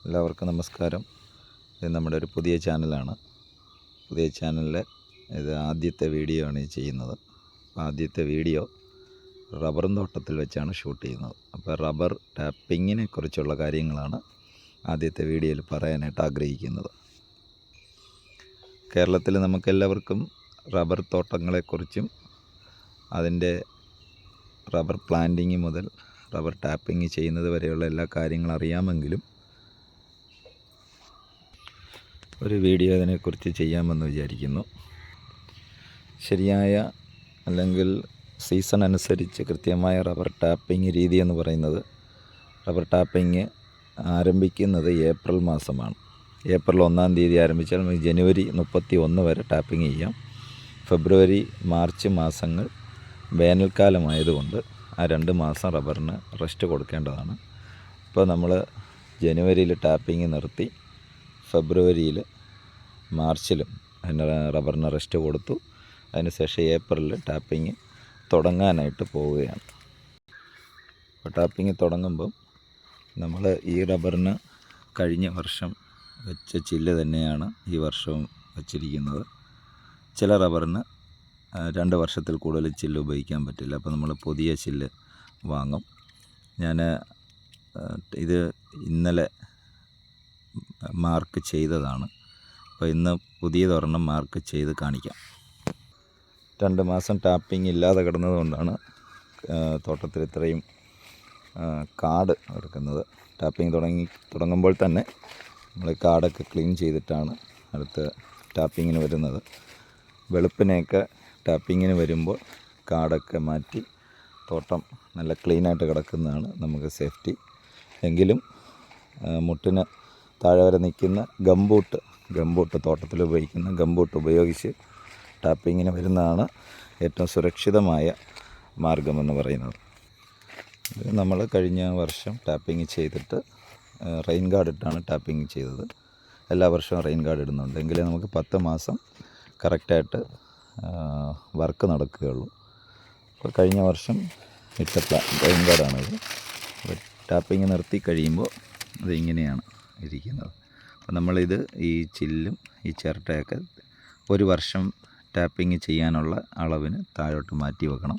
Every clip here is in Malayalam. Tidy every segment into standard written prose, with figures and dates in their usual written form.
എല്ലാവർക്കും നമസ്കാരം. ഇത് നമ്മുടെ ഒരു പുതിയ ചാനലാണ്. പുതിയ ചാനലിൽ ഇത് ആദ്യത്തെ വീഡിയോ ആണ് ഈ ചെയ്യുന്നത്. ആദ്യത്തെ വീഡിയോ റബ്ബറും തോട്ടത്തിൽ വെച്ചാണ് ഷൂട്ട് ചെയ്യുന്നത്. അപ്പോൾ റബ്ബർ ടാപ്പിങ്ങിനെ കുറിച്ചുള്ള കാര്യങ്ങളാണ് ആദ്യത്തെ വീഡിയോയിൽ പറയാനായിട്ട് ആഗ്രഹിക്കുന്നത്. കേരളത്തിൽ നമുക്കെല്ലാവർക്കും റബ്ബർ തോട്ടങ്ങളെക്കുറിച്ചും അതിൻ്റെ റബ്ബർ പ്ലാന്റിങ് മുതൽ റബ്ബർ ടാപ്പിങ് ചെയ്യുന്നത് വരെയുള്ള എല്ലാ കാര്യങ്ങളും അറിയാമെങ്കിലും ഒരു വീഡിയോ അതിനെക്കുറിച്ച് ചെയ്യാമെന്ന് വിചാരിക്കുന്നു. ശരിയായ അല്ലെങ്കിൽ സീസൺ അനുസരിച്ച് കൃത്യമായ റബ്ബർ ടാപ്പിംഗ് രീതി എന്ന് പറയുന്നത്, റബ്ബർ ടാപ്പിംഗ് ആരംഭിക്കുന്നത് ഏപ്രിൽ മാസമാണ്. ഏപ്രിൽ 1 തീയതി ആരംഭിച്ചാൽ ജനുവരി 31 വരെ ടാപ്പിംഗ് ചെയ്യാം. ഫെബ്രുവരി മാർച്ച് മാസങ്ങൾ വേനൽക്കാലമായതുകൊണ്ട് ആ 2 മാസം റബ്ബറിന് റെസ്റ്റ് കൊടുക്കേണ്ടതാണ്. ഇപ്പോൾ നമ്മൾ ജനുവരിയിൽ ടാപ്പിംഗ് നിർത്തി, ഫെബ്രുവരിയിൽ മാർച്ചിലും റബ്ബറിന് റെസ്റ്റ് കൊടുത്തു. അതിനുശേഷം ഏപ്രിലിൽ ടാപ്പിംഗ് തുടങ്ങാനായിട്ട് പോവുകയാണ്. അപ്പോൾ ടാപ്പിംഗ് തുടങ്ങുമ്പം നമ്മൾ ഈ റബ്ബറിന് കഴിഞ്ഞ വർഷം വെച്ച ചില്ല് തന്നെയാണ് ഈ വർഷവും വച്ചിരിക്കുന്നത്. ചില റബ്ബറിന് 2 വർഷത്തിൽ കൂടുതൽ ചില്ല് ഉപയോഗിക്കാൻ പറ്റില്ല. അപ്പോൾ നമ്മൾ പുതിയ ചില്ല് വാങ്ങും. ഞാൻ ഇത് ഇന്നലെ മാർക്ക് ചെയ്തതാണ്. അപ്പോൾ ഇന്ന് പുതിയതൊരെണ്ണം മാർക്ക് ചെയ്ത് കാണിക്കാം. 2 മാസം ടാപ്പിംഗ് ഇല്ലാതെ കിടന്നതുകൊണ്ടാണ് തോട്ടത്തിൽ ഇത്രയും കാട് എടുക്കുന്നത്. ടാപ്പിംഗ് തുടങ്ങുമ്പോൾ തന്നെ നമ്മൾ കാടൊക്കെ ക്ലീൻ ചെയ്തിട്ടാണ് അടുത്ത ടാപ്പിങ്ങിന് വരുന്നത്. വെളുപ്പിനെയൊക്കെ ടാപ്പിങ്ങിന് വരുമ്പോൾ കാടൊക്കെ മാറ്റി തോട്ടം നല്ല ക്ലീനായിട്ട് കിടക്കുന്നതാണ് നമുക്ക് സേഫ്റ്റി. എങ്കിലും മുട്ടിന് താഴെ വരെ നിൽക്കുന്ന ഗംബൂട്ട് തോട്ടത്തിൽ ഉപയോഗിക്കുന്ന ഗംബൂട്ട് ഉപയോഗിച്ച് ടാപ്പിങ്ങിന് വരുന്നതാണ് ഏറ്റവും സുരക്ഷിതമായ മാർഗമെന്ന് പറയുന്നത്. ഇത് നമ്മൾ കഴിഞ്ഞ വർഷം ടാപ്പിംഗ് ചെയ്തിട്ട് റെയിൻ ഗാർഡ് ഇട്ടാണ് ടാപ്പിംഗ് ചെയ്തത്. എല്ലാ വർഷവും റെയിൻ ഗാർഡ് ഇടുന്നുണ്ട്. എങ്കിലേ നമുക്ക് 10 മാസം കറക്റ്റായിട്ട് വർക്ക് നടക്കുകയുള്ളൂ. അപ്പോൾ കഴിഞ്ഞ വർഷം ഇട്ട റെയിൻ ഗാർഡാണിത്. ടാപ്പിംഗ് നിർത്തി കഴിയുമ്പോൾ അതിങ്ങനെയാണ് ഇരിക്കുന്നത്. അപ്പോൾ നമ്മളിത് ഈ ചില്ലും ഈ ചിരട്ടയൊക്കെ 1 വർഷം ടാപ്പിംഗ് ചെയ്യാനുള്ള അളവിന് താഴോട്ട് മാറ്റി വെക്കണം.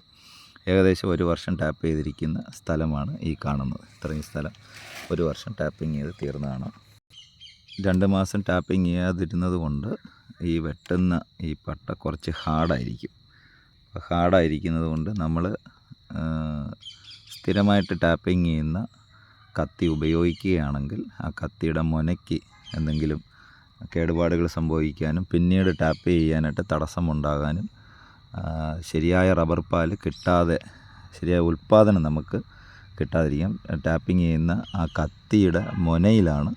ഏകദേശം 1 വർഷം ടാപ്പ് ചെയ്തിരിക്കുന്ന സ്ഥലമാണ് ഈ കാണുന്നത്. ഇത്രയും സ്ഥലം 1 വർഷം ടാപ്പിംഗ് ചെയ്ത് തീർന്നതാണ്. 2 മാസം ടാപ്പിംഗ് ചെയ്യാതിരുന്നത് കൊണ്ട് ഈ വെട്ടുന്ന ഈ പട്ട കുറച്ച് ഹാർഡായിരിക്കും. ഹാർഡായിരിക്കുന്നത് കൊണ്ട് നമ്മൾ സ്ഥിരമായിട്ട് ടാപ്പിംഗ് ചെയ്യുന്ന കത്തി ഉപയോഗിക്കുകയാണെങ്കിൽ ആ കത്തിയുടെ മുനയ്ക്ക് എന്തെങ്കിലും കേടുപാടുകൾ സംഭവിക്കാനും പിന്നീട് ടാപ്പ് ചെയ്യാനായിട്ട് തടസ്സമുണ്ടാകാനും ശരിയായ റബ്ബർ പാല് കിട്ടാതെ, ശരിയായ ഉൽപ്പാദനം നമുക്ക് കിട്ടാതിരിക്കാം. ടാപ്പിംഗ് ചെയ്യുന്ന ആ കത്തിയുടെ മുനയിലാണ്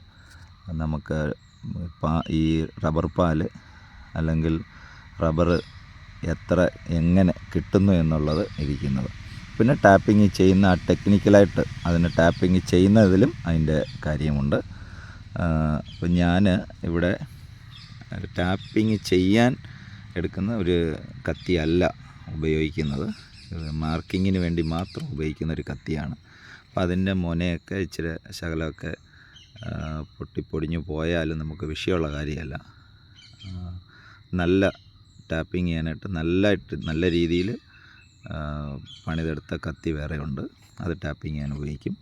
നമുക്ക് ഈ റബ്ബർ പാല് അല്ലെങ്കിൽ റബ്ബർ എങ്ങനെ കിട്ടുന്നു എന്നുള്ളത് ഇരിക്കുന്നത്. പിന്നെ ടാപ്പിംഗ് ചെയ്യുന്ന ആ ടെക്നിക്കലായിട്ട് അതിന് ടാപ്പിംഗ് ചെയ്യുന്നതിലും അതിൻ്റെ കാര്യമുണ്ട്. അപ്പോൾ ഞാൻ ഇവിടെ ടാപ്പിംഗ് ചെയ്യാൻ എടുക്കുന്ന ഒരു കത്തിയല്ല ഉപയോഗിക്കുന്നത്. മാർക്കിങ്ങിന് വേണ്ടി മാത്രം ഉപയോഗിക്കുന്ന ഒരു കത്തിയാണ്. അപ്പോൾ അതിൻ്റെ മുനയൊക്കെ ഇച്ചിരി ശകലമൊക്കെ പൊട്ടിപ്പൊടിഞ്ഞു പോയാലും നമുക്ക് വിഷയമുള്ള കാര്യമല്ല. നല്ല ടാപ്പിംഗ് ചെയ്യാനായിട്ട് നല്ല രീതിയിൽ പണിതെടുത്ത കത്തി വേറെ ഉണ്ട്. അത് ടാപ്പിംഗ് ചെയ്യാൻ ഉപയോഗിക്കും.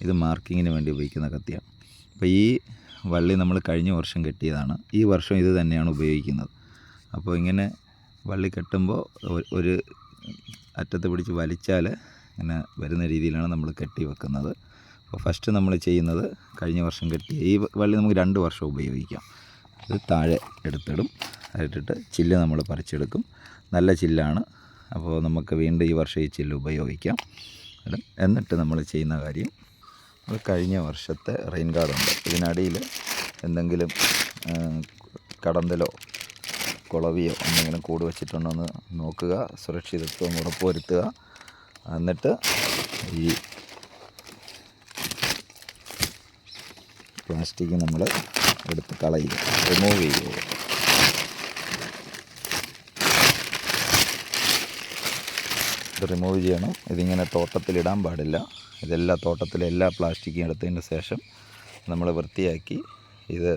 ഇത് മാർക്കിങ്ങിന് വേണ്ടി ഉപയോഗിക്കുന്ന കത്തിയാണ്. അപ്പോൾ ഈ വള്ളി നമ്മൾ കഴിഞ്ഞ വർഷം കെട്ടിയതാണ്. ഈ വർഷം ഇത് തന്നെയാണ് ഉപയോഗിക്കുന്നത്. അപ്പോൾ ഇങ്ങനെ വള്ളി കെട്ടുമ്പോൾ ഒരു അറ്റത്ത് പിടിച്ച് വലിച്ചാൽ ഇങ്ങനെ വരുന്ന രീതിയിലാണ് നമ്മൾ കെട്ടി വെക്കുന്നത്. അപ്പോൾ ഫസ്റ്റ് നമ്മൾ ചെയ്യുന്നത് കഴിഞ്ഞ വർഷം കെട്ടിയ ഈ വള്ളി നമുക്ക് 2 വർഷം ഉപയോഗിക്കാം. ഇത് താഴെ എടുത്തിടും. അതിട്ടിട്ട് ചില്ല് നമ്മൾ പറിച്ചെടുക്കും. നല്ല ചില്ലാണ്. അപ്പോൾ നമുക്ക് വീണ്ടും ഈ വർഷം ഈ ചില്ല് ഉപയോഗിക്കാം. എന്നിട്ട് നമ്മൾ ചെയ്യുന്ന കാര്യം, അത് കഴിഞ്ഞ വർഷത്തെ റെയിൻ ഗാർഡുണ്ട്. ഇതിനടിയിൽ എന്തെങ്കിലും കടന്തലോ കുളവിയോ എന്തെങ്കിലും കൂട് വെച്ചിട്ടുണ്ടോ എന്ന് നോക്കുക. സുരക്ഷിതത്വം ഉറപ്പുവരുത്തുക. എന്നിട്ട് ഈ പ്ലാസ്റ്റിക് നമ്മൾ എടുത്ത് കളയുക, റിമൂവ് ചെയ്യുക. ഇത് റിമൂവ് ചെയ്യണം. ഇതിങ്ങനെ തോട്ടത്തിലിടാൻ പാടില്ല. ഇതെല്ലാ തോട്ടത്തിലെ എല്ലാ പ്ലാസ്റ്റിക്കും എടുത്തതിന് ശേഷം നമ്മൾ വൃത്തിയാക്കി ഇത്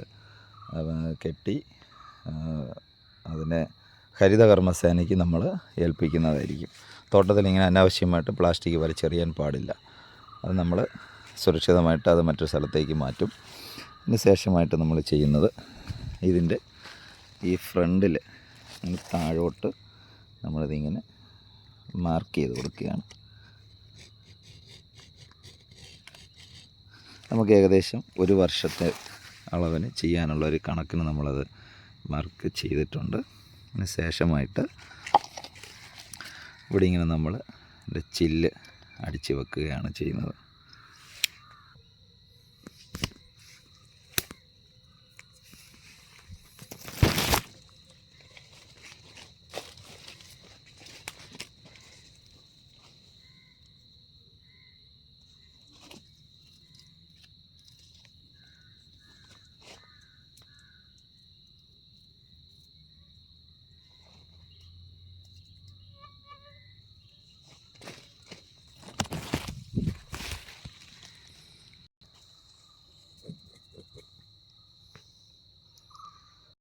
കെട്ടി അതിനെ ഹരിതകർമ്മസേനയ്ക്ക് നമ്മൾ ഏൽപ്പിക്കുന്നതായിരിക്കും. തോട്ടത്തിൽ ഇങ്ങനെ അനാവശ്യമായിട്ട് പ്ലാസ്റ്റിക് വലിച്ചെറിയാൻ പാടില്ല. അത് നമ്മൾ സുരക്ഷിതമായിട്ട് അത് മറ്റൊരു സ്ഥലത്തേക്ക് മാറ്റും. അതിന് ശേഷമായിട്ട് നമ്മൾ ചെയ്യുന്നത് ഇതിൻ്റെ ഈ ഫ്രണ്ടിൽ താഴോട്ട് നമ്മളിതിങ്ങനെ മാർക്ക് ചെയ്ത് കൊടുക്കുകയാണ്. നമുക്ക് ഏകദേശം ഒരു വർഷത്തെ അളവിന് ചെയ്യാനുള്ള ഒരു കണക്കിന് നമ്മളത് മാർക്ക് ചെയ്തിട്ടുണ്ട്. അതിന് ശേഷമായിട്ട് ഇവിടെ ഇങ്ങനെ നമ്മൾ ചില്ല് അടിച്ച് വെക്കുകയാണ് ചെയ്യുന്നത്.